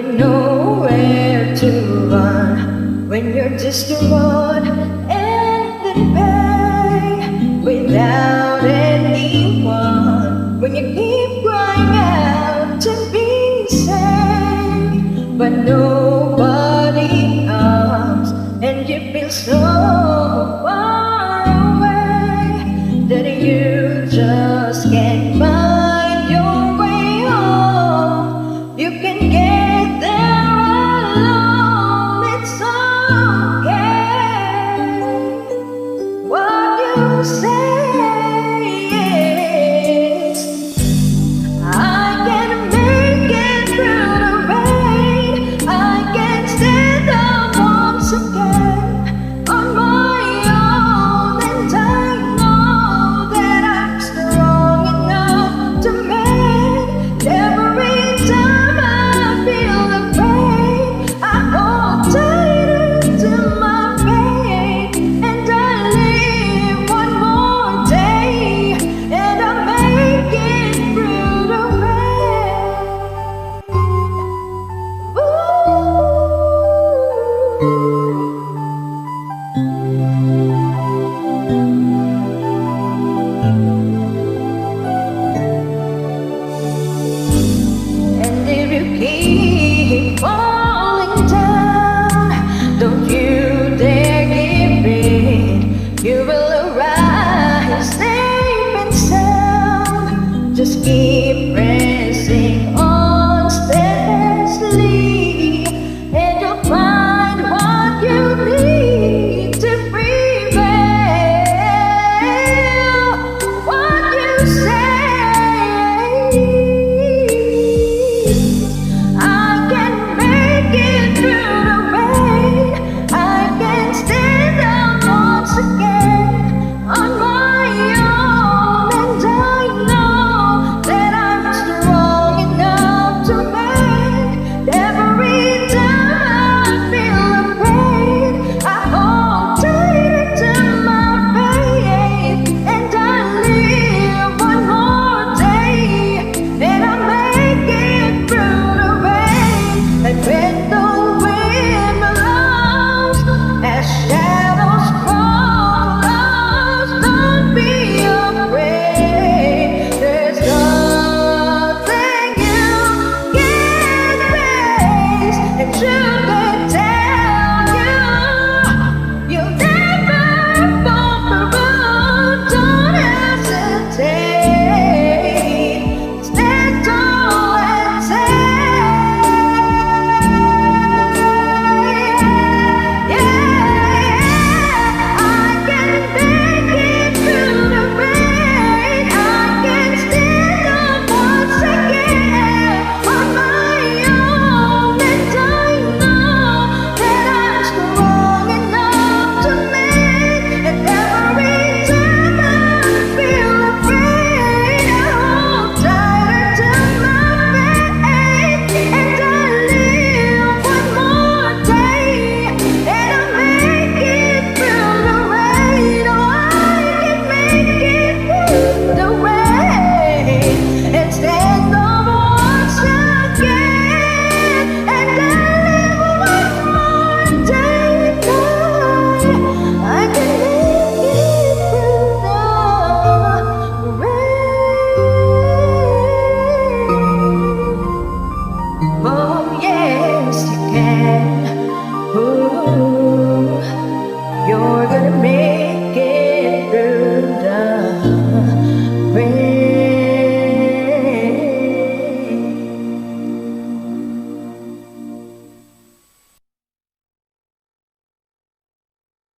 with nowhere to run, when you're just alone and in pain without anyone, when you keep crying out to be saved, but nobody comes, and you feel so far away that you just can't find your way home. You can get there alone, it's okay. What you say is, I can make it through the rain, I can stand up once again on my own, and I know that I'm strong enough to make every time I feel the pain. I hold tighter to my faith, and I live one more day, and I make it through the rain. And if you keep falling down, don't you dare give in. You will arise safe and sound. Just keep pressing on steadily, and you'll find what you need to prevail. What you say, I can make it through the rain, I can stand up once again on my own, and I know that I'm strong enough to make every time I feel the pain. I hold tighter to my faith, and I live one more day, and I make it through the rain. And when the wind blows, as shadows follow, don't be afraid. There's nothing you can't face, and truth will tell you, you'll never fall through. Don't hesitate, stand tall and say, yeah, I can make it through the rain, I can stand up once again on my own, and I know that I'm strong enough to make it every time I feel the pain. I hold tighter to my faith, and I live one more day, and I make it through the rain. Oh, I can make it through the rain, and stand up once again, and I live one more day. I can make it through the rain. Oh yes, you can. Ooh, you're gonna make it through the rain.